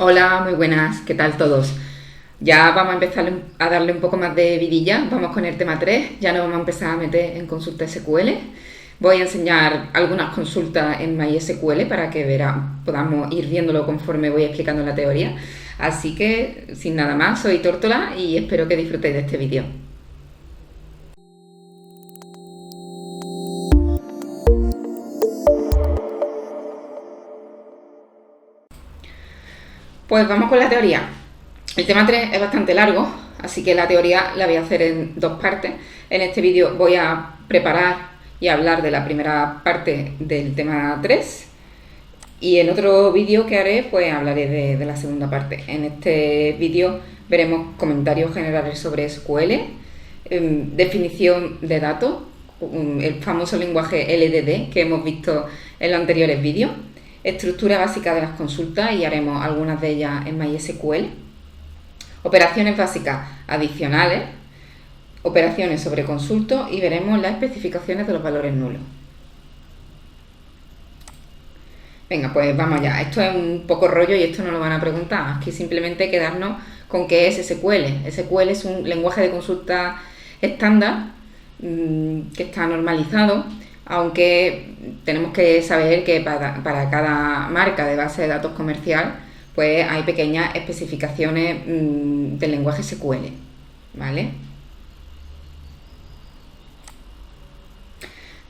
Hola, muy buenas, ¿qué tal todos? Ya vamos a empezar a darle un poco más de vidilla, vamos con el tema 3, ya nos vamos a empezar a meter en consulta SQL. Voy a enseñar algunas consultas en MySQL para que podamos ir viéndolo conforme voy explicando la teoría. Así que, sin nada más, soy Tórtola y espero que disfrutéis de este vídeo. Pues vamos con la teoría. El tema 3 es bastante largo, así que la teoría la voy a hacer en dos partes. En este vídeo voy a preparar y hablar de la primera parte del tema 3 y en otro vídeo que haré pues hablaré de la segunda parte. En este vídeo veremos comentarios generales sobre SQL, definición de datos, el famoso lenguaje LDD que hemos visto en los anteriores vídeos, estructura básica de las consultas y haremos algunas de ellas en MySQL, operaciones básicas adicionales, operaciones sobre consultos y veremos las especificaciones de los valores nulos. Venga, pues vamos allá. Esto es un poco rollo y esto no lo van a preguntar. Aquí simplemente quedarnos con qué es SQL. SQL es un lenguaje de consulta estándar que está normalizado, aunque tenemos que saber que para cada marca de base de datos comercial pues hay pequeñas especificaciones del lenguaje SQL, ¿vale?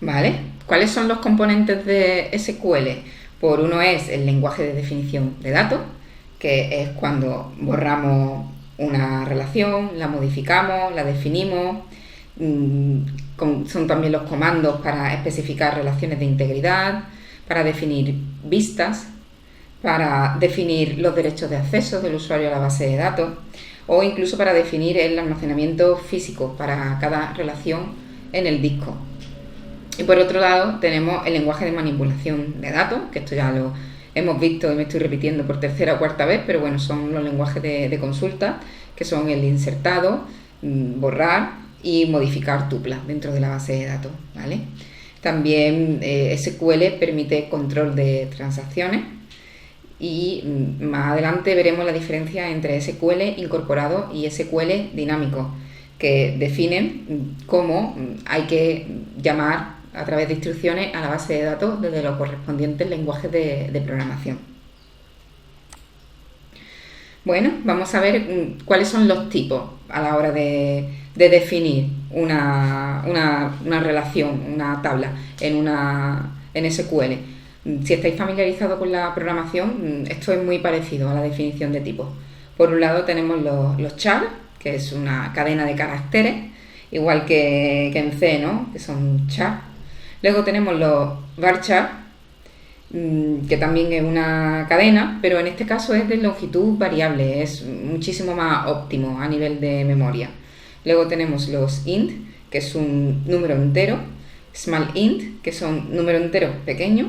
¿Vale? ¿Cuáles son los componentes de SQL? Por uno es el lenguaje de definición de datos, que es cuando borramos una relación, la modificamos, la definimos. Son también los comandos para especificar relaciones de integridad, para definir vistas, para definir los derechos de acceso del usuario a la base de datos o incluso para definir el almacenamiento físico para cada relación en el disco. Y por otro lado tenemos el lenguaje de manipulación de datos, que esto ya lo hemos visto y me estoy repitiendo por tercera o cuarta vez, pero bueno, son los lenguajes de consulta, que son el insertado, borrar y modificar tuplas dentro de la base de datos, ¿vale? También SQL permite control de transacciones y más adelante veremos la diferencia entre SQL incorporado y SQL dinámico, que definen cómo hay que llamar a través de instrucciones a la base de datos desde los correspondientes lenguajes de programación. Bueno, vamos a ver cuáles son los tipos a la hora de definir una relación, una tabla en SQL. Si estáis familiarizados con la programación, esto es muy parecido a la definición de tipos. Por un lado tenemos los char, que es una cadena de caracteres, igual que en C, ¿no? Que son char. Luego tenemos los varchar, que también es una cadena, pero en este caso es de longitud variable, es muchísimo más óptimo a nivel de memoria. Luego tenemos los int, que es un número entero, small int, que son números enteros pequeños,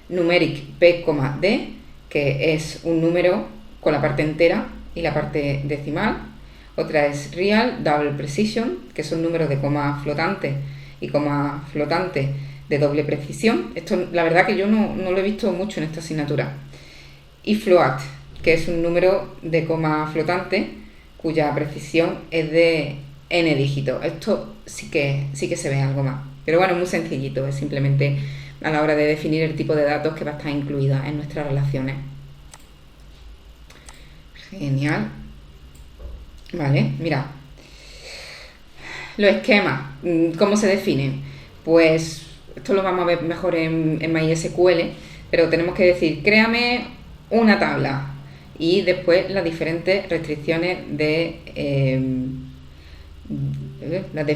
numeric p, d, que es un número con la parte entera y la parte decimal. Otra es real double precision, que son números de coma flotante y coma flotante de doble precisión. Esto la verdad que yo no lo he visto mucho en esta asignatura. Y float, que es un número de coma flotante cuya precisión es de n dígitos. Esto sí que se ve algo más. Pero bueno, es muy sencillito, es simplemente a la hora de definir el tipo de datos que va a estar incluida en nuestras relaciones. Genial. Vale, mira. Los esquemas, ¿cómo se definen? Pues esto lo vamos a ver mejor en MySQL, pero tenemos que decir, créame una tabla y después las diferentes restricciones las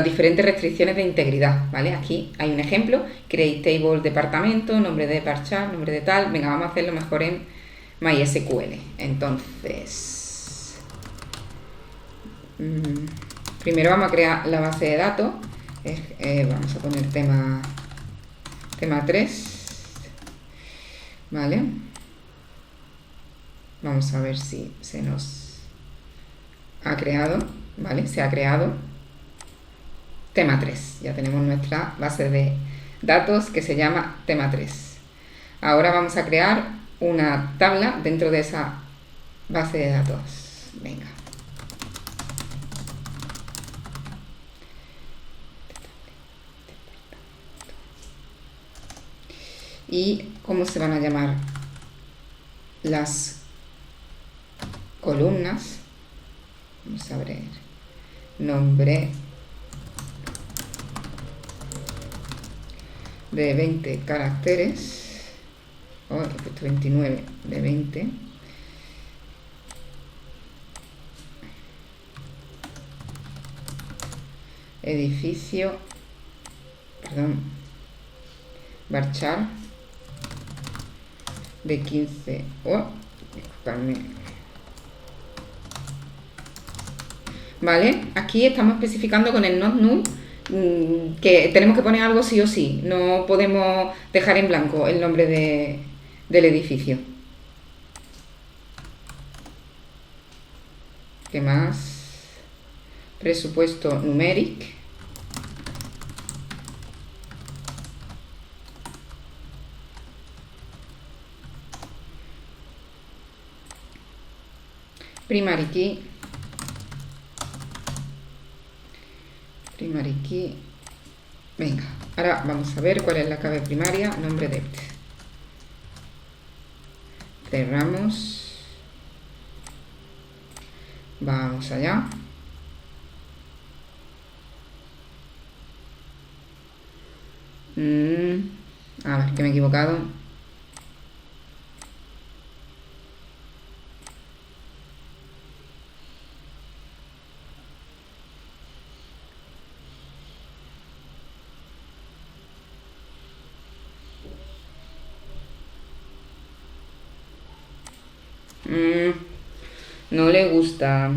diferentes restricciones de integridad, ¿vale? Aquí hay un ejemplo, create table departamento, nombre de varchar, nombre de tal. Venga, vamos a hacerlo mejor en MySQL. Entonces, primero vamos a crear la base de datos. Vamos a poner tema 3, ¿vale? Vamos a ver si se nos ha creado, ¿vale? Se ha creado tema 3. Ya tenemos nuestra base de datos que se llama tema 3. Ahora vamos a crear una tabla dentro de esa base de datos. Venga. ¿Y cómo se van a llamar las columnas? Vamos a ver. Nombre de 20 caracteres. Oh, he puesto 29 de 20. Edificio, perdón, varchar de 15. Oh, disculpadme. Vale, aquí estamos especificando con el not null que tenemos que poner algo sí o sí. No podemos dejar en blanco el nombre del edificio. ¿Qué más? Presupuesto numeric. Primary key. Primary key. Venga, ahora vamos a ver cuál es la clave primaria. Nombre depth. Cerramos. Vamos allá. A ver, que me he equivocado. No le gusta.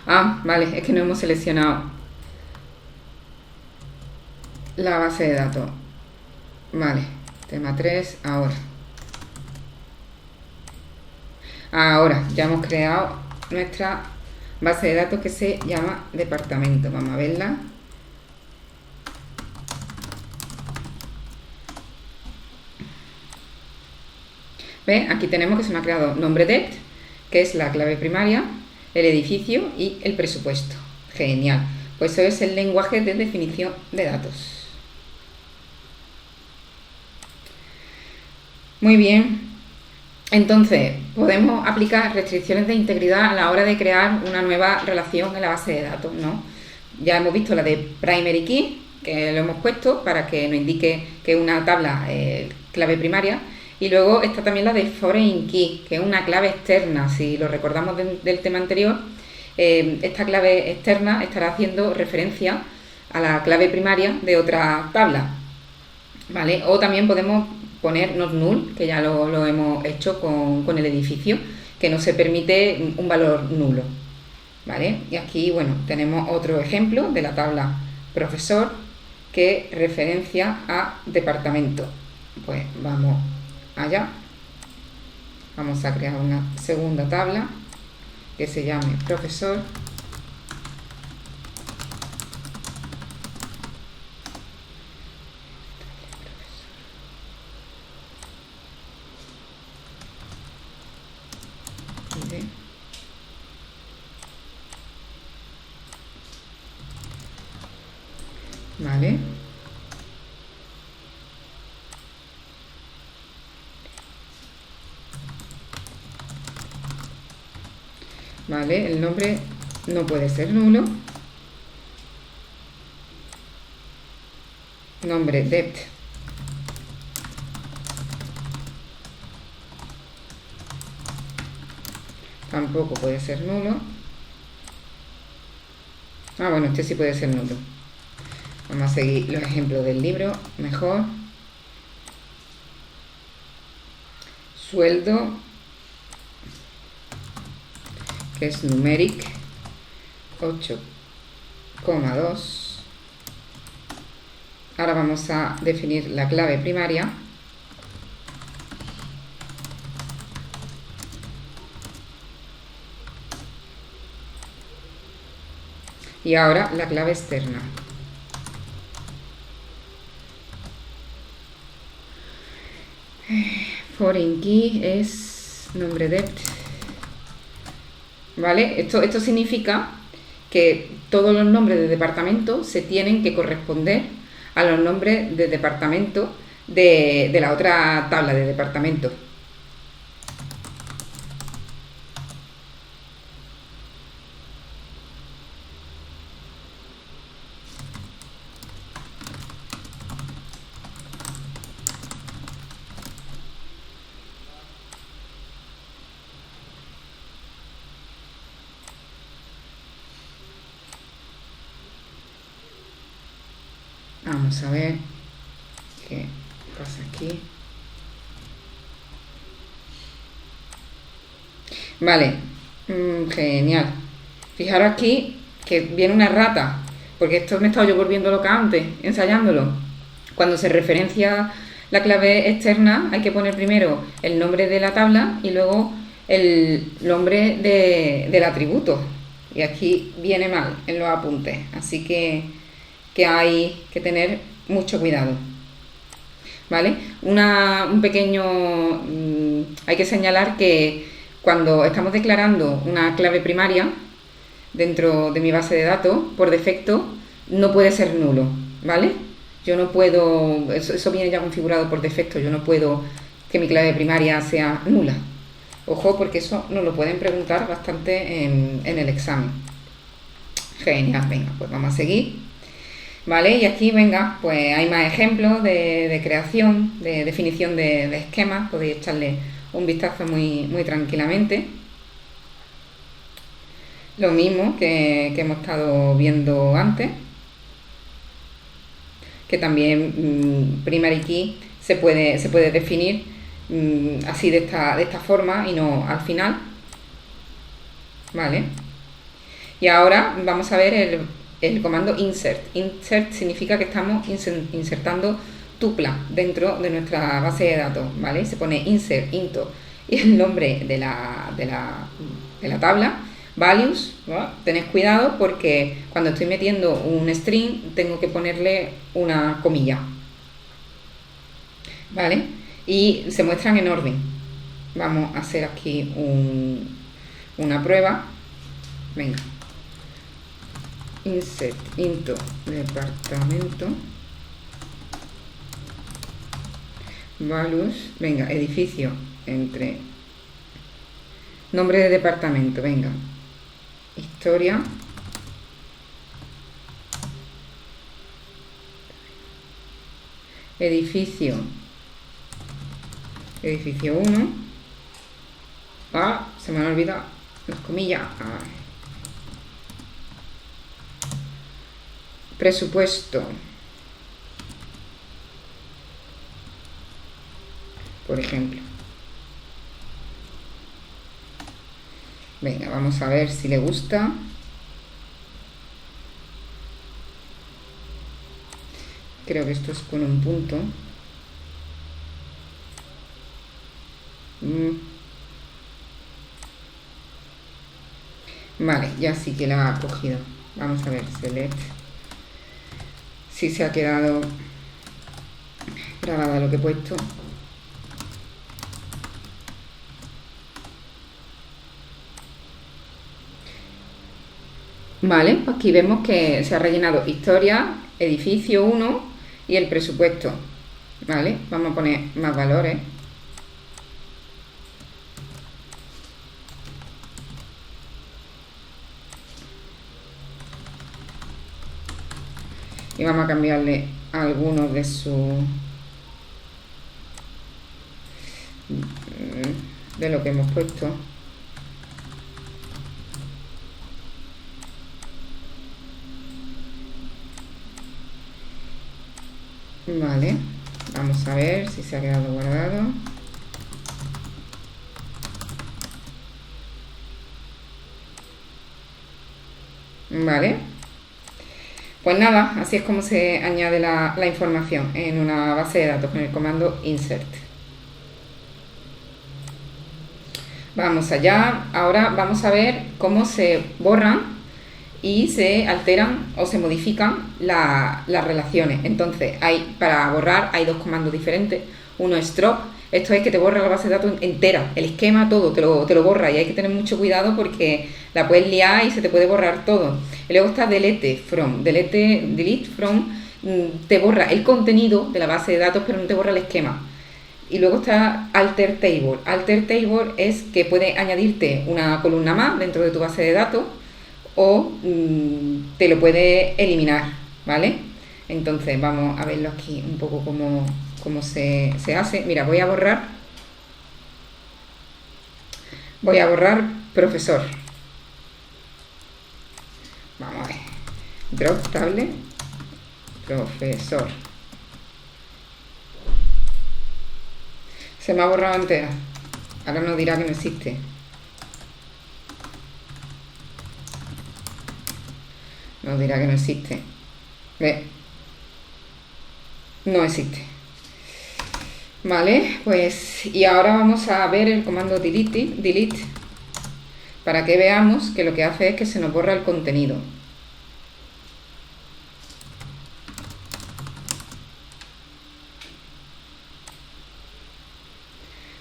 Ah, vale, es que no hemos seleccionado la base de datos. Vale, tema 3, ahora. Ahora, ya hemos creado nuestra base de datos que se llama departamento. Vamos a verla. ¿Ves? Aquí tenemos que se me ha creado nombre depth, que es la clave primaria, el edificio y el presupuesto. Genial. Pues eso es el lenguaje de definición de datos. Muy bien. Entonces, podemos aplicar restricciones de integridad a la hora de crear una nueva relación en la base de datos, ¿no? Ya hemos visto la de primary key, que lo hemos puesto para que nos indique que una tabla clave primaria. Y luego está también la de foreign key, que es una clave externa. Si lo recordamos del tema anterior, esta clave externa estará haciendo referencia a la clave primaria de otra tabla, ¿vale? O también podemos poner not null, que ya lo hemos hecho con el edificio, que no se permite un valor nulo, ¿vale? Y aquí, bueno, tenemos otro ejemplo de la tabla profesor que referencia a departamento. Pues vamos allá. Vamos a crear una segunda tabla que se llame profesor. Vale. Vale, el nombre no puede ser nulo. Nombre depth. Tampoco puede ser nulo. Ah, bueno, este sí puede ser nulo. Vamos a seguir los ejemplos del libro mejor. Sueldo, que es numeric, 8,2. Ahora vamos a definir la clave primaria. Y ahora la clave externa. foreign key es nombre depth. ¿Vale? Esto significa que todos los nombres de departamento se tienen que corresponder a los nombres de departamento de la otra tabla de departamento. Vamos a ver qué pasa aquí. Vale, genial. Fijaros aquí que viene una rata, porque esto me he estado yo volviendo loca antes, ensayándolo. Cuando se referencia la clave externa, hay que poner primero el nombre de la tabla y luego el nombre del atributo. Y aquí viene mal en los apuntes, así que hay que tener mucho cuidado. ¿Vale? Un pequeño... hay que señalar que cuando estamos declarando una clave primaria dentro de mi base de datos, por defecto, no puede ser nulo, ¿vale? Yo no puedo... Eso viene ya configurado por defecto, yo no puedo que mi clave primaria sea nula. Ojo, porque eso nos lo pueden preguntar bastante en el examen. Genial, venga, pues vamos a seguir. ¿Vale? Y aquí, venga, pues hay más ejemplos de creación, de definición de esquemas. Podéis echarle un vistazo muy tranquilamente. Lo mismo que hemos estado viendo antes, que también primary key se puede definir así de esta forma y no al final. ¿Vale? Y ahora vamos a ver el comando insert. Insert significa que estamos insertando tupla dentro de nuestra base de datos, ¿vale? Se pone insert into y el nombre de la tabla, values, ¿no? Tened cuidado porque cuando estoy metiendo un string tengo que ponerle una comilla, ¿vale? Y se muestran en orden. Vamos a hacer aquí una prueba. Venga. Insert into departamento, values, venga, edificio, entre nombre de departamento, venga, historia, edificio 1, se me han olvidado las comillas, presupuesto, por ejemplo. Venga, vamos a ver si le gusta. Creo que esto es con un punto. Vale, ya sí que la ha cogido. Vamos a ver, select. Si se ha quedado grabada lo que he puesto. Vale, pues aquí vemos que se ha rellenado historia, edificio 1 y el presupuesto. Vale, vamos a poner más valores. Y vamos a cambiarle algunos de lo que hemos puesto. Vale, vamos a ver si se ha quedado guardado. Vale, pues nada, así es como se añade la información en una base de datos con el comando insert. Vamos allá, ahora vamos a ver cómo se borran y se alteran o se modifican las relaciones. Entonces, para borrar hay dos comandos diferentes. Uno es drop, Esto es que te borra la base de datos entera, el esquema, todo, te lo borra y hay que tener mucho cuidado porque la puedes liar y se te puede borrar todo. Y luego está delete from, delete from, te borra el contenido de la base de datos pero no te borra el esquema. Y luego está alter table. Alter table es que puede añadirte una columna más dentro de tu base de datos o te lo puede eliminar, ¿vale? Entonces vamos a verlo aquí un poco cómo se hace. Mira, voy a borrar profesor. Vamos a ver. Drop table profesor. Se me ha borrado entera. Ahora nos dirá que no existe. Nos dirá que no existe. ¿Ve? No existe. Vale, pues y ahora vamos a ver el comando delete para que veamos que lo que hace es que se nos borra el contenido.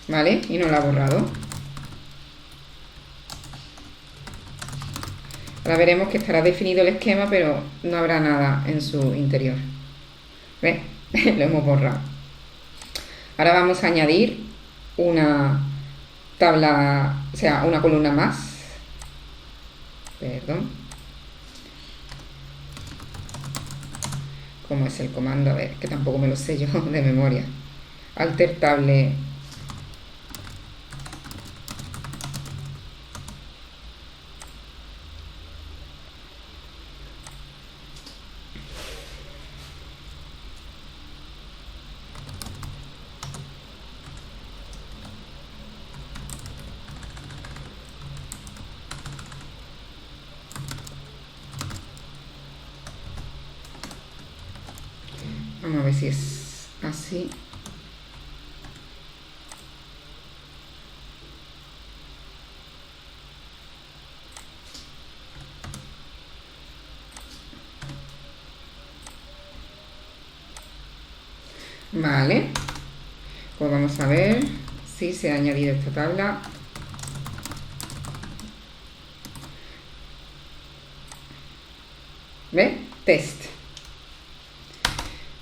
¿Vale? Y no lo ha borrado. Ahora veremos que estará definido el esquema, pero no habrá nada en su interior. ¿Ves? Lo hemos borrado. Ahora vamos a añadir una tabla, o sea, una columna más. Perdón. ¿Cómo es el comando? A ver, que tampoco me lo sé yo de memoria. Alter table. Vamos a ver si es así. Vale. Pues vamos a ver si se ha añadido esta tabla. ¿Ves? Test.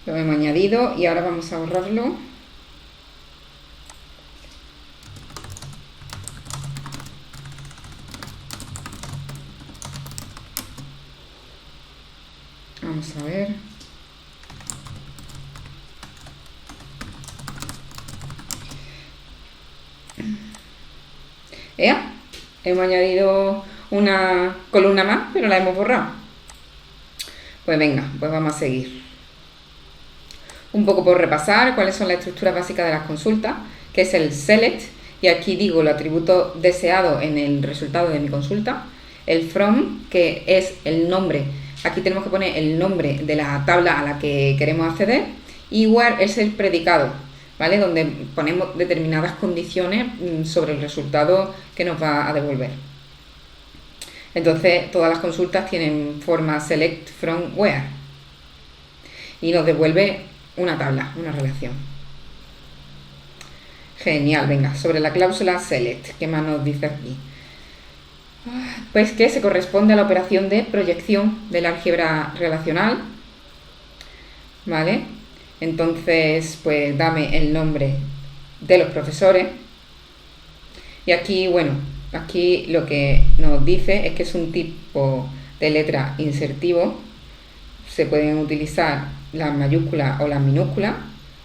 Lo hemos añadido y ahora vamos a borrarlo. Vamos a ver. ¿Ya? Hemos añadido una columna más, pero la hemos borrado. Pues venga, pues vamos a seguir. Un poco por repasar cuáles son las estructuras básicas de las consultas, que es el select, y aquí digo el atributo deseado en el resultado de mi consulta, el from, que es el nombre, aquí tenemos que poner el nombre de la tabla a la que queremos acceder, y where es el predicado, ¿vale? Donde ponemos determinadas condiciones sobre el resultado que nos va a devolver. Entonces todas las consultas tienen forma select from where y nos devuelve una tabla, una relación. Genial, venga, sobre la cláusula select, ¿qué más nos dice aquí? Pues que se corresponde a la operación de proyección del álgebra relacional, ¿vale? Entonces, pues dame el nombre de los profesores. Y aquí, bueno, aquí lo que nos dice es que es un tipo de letra insertivo. Se pueden utilizar las mayúsculas o las minúsculas,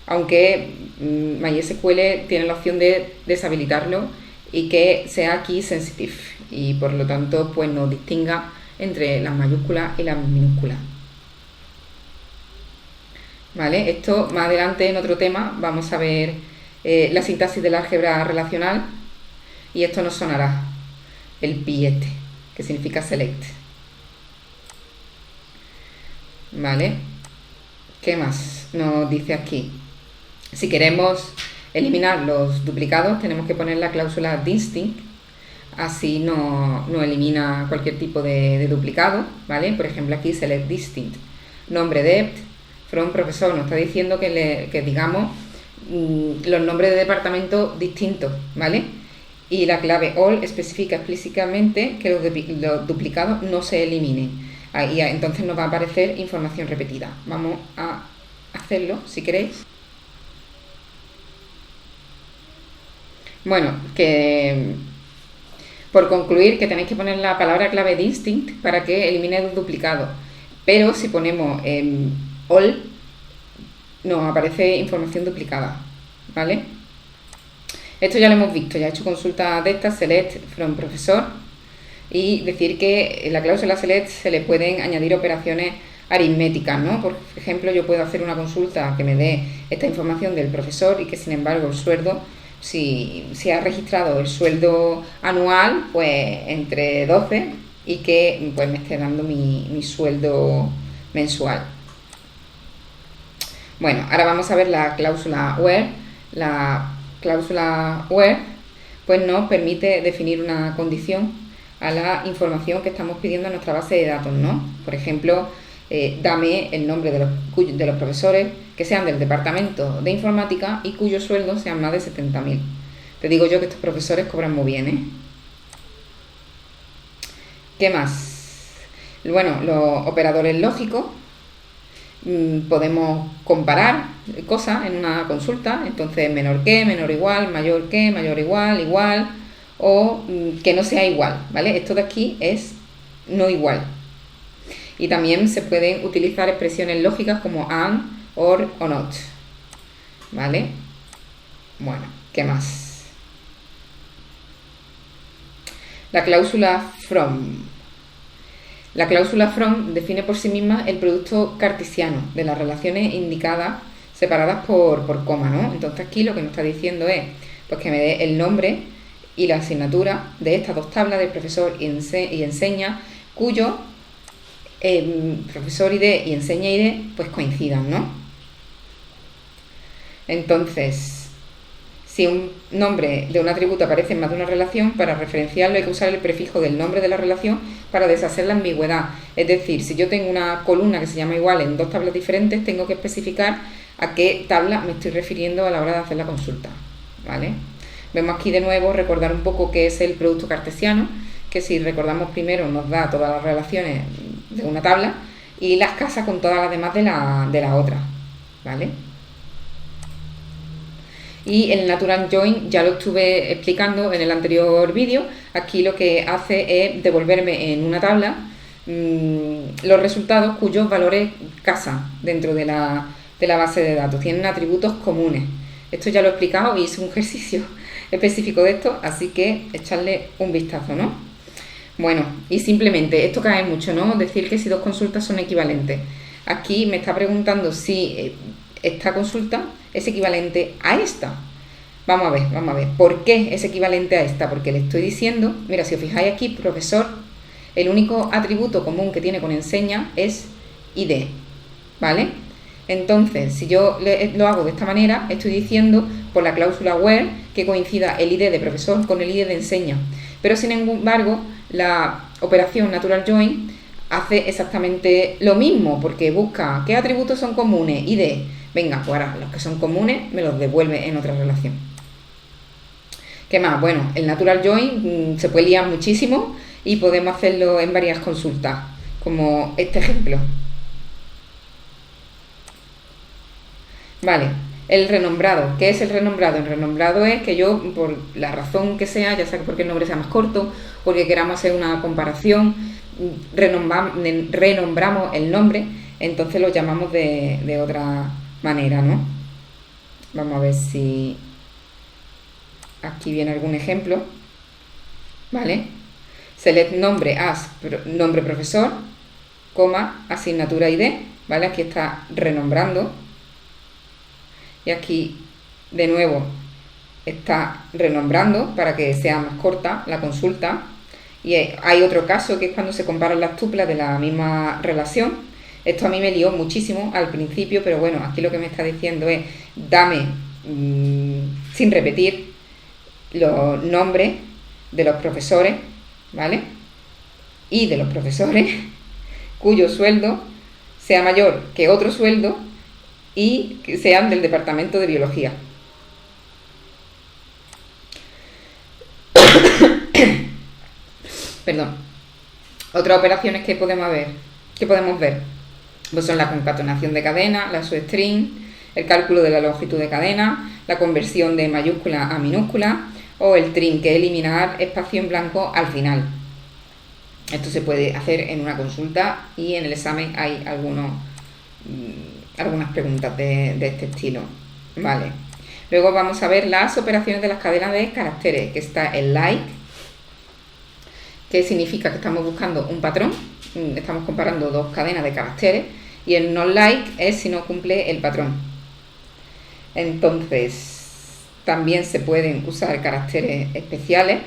aunque MySQL tiene la opción de deshabilitarlo y que sea key sensitive y por lo tanto pues nos distinga entre las mayúsculas y las minúsculas. ¿Vale? Esto más adelante en otro tema vamos a ver la sintaxis del álgebra relacional y esto nos sonará, el pi este, que significa select. ¿Vale? ¿Qué más nos dice aquí? Si queremos eliminar los duplicados tenemos que poner la cláusula distinct, así no elimina cualquier tipo de duplicado, ¿vale? Por ejemplo aquí select distinct, nombre de from profesor, nos está diciendo que digamos los nombres de departamento distintos, ¿vale? Y la clave all especifica explícitamente que los duplicados no se eliminen. Ahí entonces nos va a aparecer información repetida. Vamos a hacerlo si queréis. Bueno, que por concluir que tenéis que poner la palabra clave distinct para que elimine los duplicados. Pero si ponemos all, nos aparece información duplicada, ¿vale? Esto ya lo hemos visto, ya he hecho consultas de estas, select from profesor, y decir que en la cláusula select se le pueden añadir operaciones aritméticas, ¿no? Por ejemplo, yo puedo hacer una consulta que me dé esta información del profesor y que sin embargo el sueldo, si ha registrado el sueldo anual, pues entre 12 y que pues me esté dando mi sueldo mensual. Bueno, ahora vamos a ver la cláusula where. La cláusula where pues nos permite definir una condición a la información que estamos pidiendo en nuestra base de datos, ¿no? Por ejemplo, dame el nombre de los profesores que sean del departamento de informática y cuyos sueldos sean más de 70.000. Te digo yo que estos profesores cobran muy bien, ¿eh? ¿Qué más? Bueno, los operadores lógicos. Podemos comparar cosas en una consulta, entonces menor que, menor igual, mayor que, mayor igual, igual, o que no sea igual, ¿vale? Esto de aquí es no igual. Y también se pueden utilizar expresiones lógicas como and, or o not, ¿vale? Bueno, ¿qué más? La cláusula from. La cláusula from define por sí misma el producto cartesiano de las relaciones indicadas separadas por coma, ¿no? Entonces aquí lo que nos está diciendo es pues que me dé el nombre y la asignatura de estas dos tablas del profesor y enseña, cuyo profesor ID y enseña ID pues coincidan, ¿no? Entonces, si un nombre de un atributo aparece en más de una relación, para referenciarlo hay que usar el prefijo del nombre de la relación para deshacer la ambigüedad. Es decir, si yo tengo una columna que se llama igual en dos tablas diferentes, tengo que especificar a qué tabla me estoy refiriendo a la hora de hacer la consulta, ¿vale? Vemos aquí de nuevo, recordar un poco qué es el producto cartesiano, que si recordamos primero nos da todas las relaciones de una tabla y las casa con todas las demás de la otra, ¿vale? Y el natural join ya lo estuve explicando en el anterior vídeo. Aquí lo que hace es devolverme en una tabla los resultados cuyos valores casan dentro de la base de datos, tienen atributos comunes. Esto ya lo he explicado y hice un ejercicio específico de esto, así que echarle un vistazo, ¿no? Bueno, y simplemente, esto cae mucho, ¿no? Decir que si dos consultas son equivalentes. Aquí me está preguntando si esta consulta es equivalente a esta. Vamos a ver, ¿por qué es equivalente a esta? Porque le estoy diciendo, mira, si os fijáis aquí, profesor, el único atributo común que tiene con enseña es ID, ¿vale? Entonces, si yo lo hago de esta manera, estoy diciendo por la cláusula where que coincida el ID de profesor con el ID de enseña. Pero sin embargo, la operación natural join hace exactamente lo mismo, porque busca qué atributos son comunes, ID. Venga, pues ahora los que son comunes me los devuelve en otra relación. ¿Qué más? Bueno, el natural join se puede liar muchísimo y podemos hacerlo en varias consultas, como este ejemplo. Vale, el renombrado. ¿Qué es el renombrado? El renombrado es que yo, por la razón que sea, ya sea porque el nombre sea más corto, porque queramos hacer una comparación, renombramos el nombre, entonces lo llamamos de otra manera, ¿no? Vamos a ver si aquí viene algún ejemplo, ¿vale? Select nombre as nombre profesor, coma, asignatura ID, ¿vale? Aquí está renombrando. Y aquí, de nuevo, está renombrando para que sea más corta la consulta. Y hay otro caso que es cuando se comparan las tuplas de la misma relación. Esto a mí me lió muchísimo al principio, pero bueno, aquí lo que me está diciendo es dame, sin repetir, los nombres de los profesores, ¿vale? Y de los profesores cuyo sueldo sea mayor que otro sueldo y que sean del departamento de biología, Perdón. Otras operaciones que podemos ver, pues son la concatenación de cadena, la substring, el cálculo de la longitud de cadena, la conversión de mayúscula a minúscula o el trim, que es eliminar espacio en blanco al final. Esto se puede hacer en una consulta y en el examen hay algunas preguntas de este estilo. Vale. Luego vamos a ver las operaciones de las cadenas de caracteres, que está el like, que significa que estamos buscando un patrón, estamos comparando dos cadenas de caracteres, y el not like es si no cumple el patrón. Entonces, también se pueden usar caracteres especiales,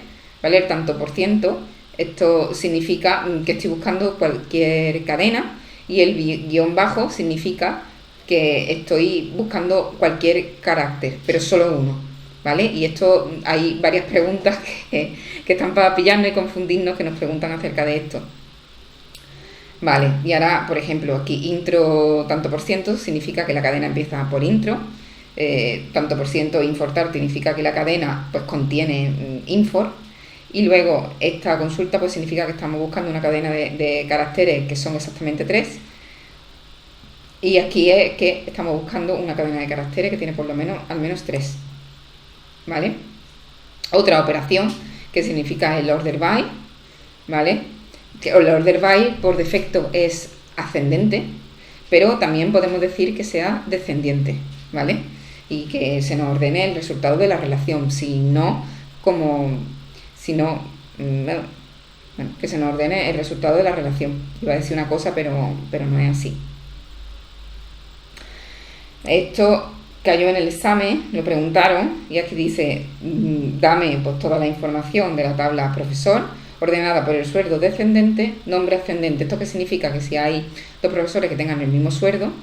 ¿vale? El tanto por ciento, esto significa que estoy buscando cualquier cadena, y el guión bajo significa que estoy buscando cualquier carácter, pero solo uno, ¿vale? Y esto hay varias preguntas que están para pillarnos y confundirnos, que nos preguntan acerca de esto. Vale, y ahora, por ejemplo, aquí intro tanto por ciento significa que la cadena empieza por intro, tanto por ciento infortar significa que la cadena pues contiene infor, y luego esta consulta pues significa que estamos buscando una cadena de caracteres que son exactamente 3, y aquí es que estamos buscando una cadena de caracteres que tiene por lo menos al menos 3, ¿vale? Otra operación que significa el order by, ¿vale? Que el order by por defecto es ascendente, pero también podemos decir que sea descendiente, ¿vale? Y que se nos ordene el resultado de la relación, que se nos ordene el resultado de la relación. Iba a decir una cosa, pero no es así. Esto cayó en el examen, lo preguntaron, y aquí dice, dame pues toda la información de la tabla profesor, ordenada por el sueldo descendente, nombre ascendente. ¿Esto qué significa? Que si hay dos profesores que tengan el mismo sueldo,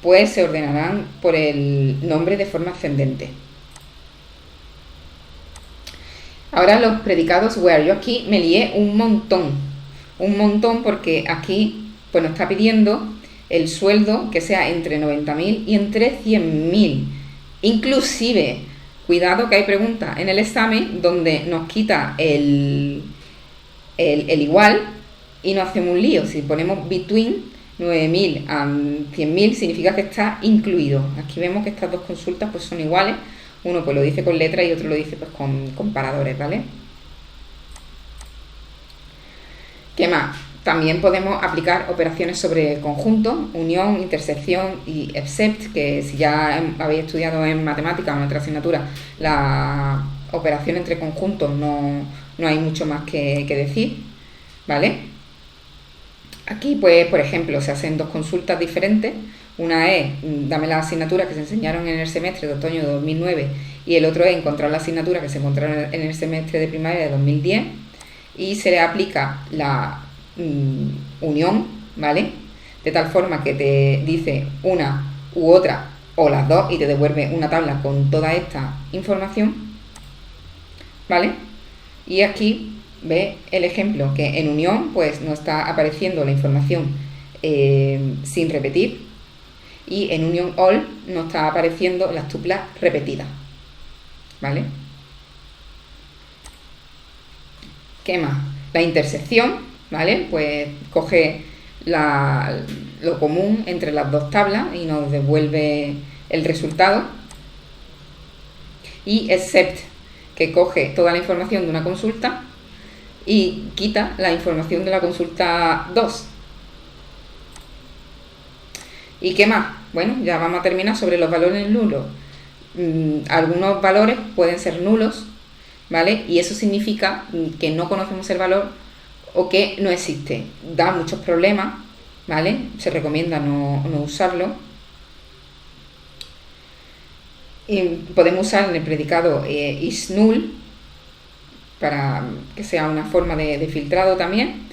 pues se ordenarán por el nombre de forma ascendente. Ahora los predicados where. Yo aquí me lié un montón, porque aquí pues nos está pidiendo el sueldo que sea entre 90.000 y entre 100.000. Inclusive, cuidado que hay preguntas en el examen donde nos quita el igual y nos hacemos un lío. Si ponemos between 9.000 a 100.000 significa que está incluido. Aquí vemos que estas dos consultas pues son iguales. Uno pues lo dice con letras y otro lo dice pues con comparadores, ¿vale? ¿Qué más? También podemos aplicar operaciones sobre conjuntos, unión, intersección y except, que si ya habéis estudiado en matemáticas o en otra asignatura la operación entre conjuntos no hay mucho más que decir, ¿vale? Aquí pues por ejemplo se hacen dos consultas diferentes. Una es dame las asignaturas que se enseñaron en el semestre de otoño de 2009 y el otro es encontrar la asignatura que se encontraron en el semestre de primaria de 2010, y se le aplica la unión, ¿vale? De tal forma que te dice una u otra o las dos y te devuelve una tabla con toda esta información, ¿vale? Y aquí ve el ejemplo que en unión pues no está apareciendo la información sin repetir, y en union all no está apareciendo las tuplas repetidas, ¿vale? ¿Qué más? La intersección, ¿vale? Pues coge lo común entre las dos tablas y nos devuelve el resultado. Y except, que coge toda la información de una consulta y quita la información de la consulta 2. ¿Y qué más? Bueno, ya vamos a terminar sobre los valores nulos. Algunos valores pueden ser nulos, ¿vale? Y eso significa que no conocemos el valor o que no existe. Da muchos problemas, ¿vale? Se recomienda no usarlo. Y podemos usar en el predicado is null para que sea una forma de filtrado también.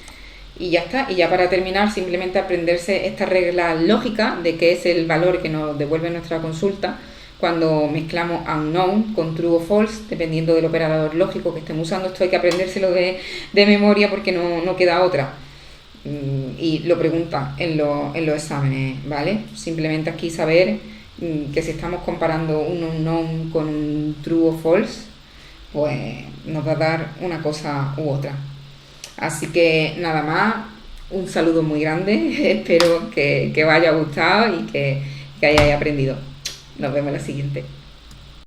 Y ya está. Y ya para terminar, simplemente aprenderse esta regla lógica de que es el valor que nos devuelve nuestra consulta cuando mezclamos unknown con true o false, dependiendo del operador lógico que estemos usando. Esto hay que aprendérselo de memoria porque no queda otra. Y lo preguntan en los exámenes, ¿vale? Simplemente aquí saber que si estamos comparando un unknown con un true o false, pues nos va a dar una cosa u otra. Así que nada más, un saludo muy grande, espero que os haya gustado y que hayáis aprendido. Nos vemos en la siguiente.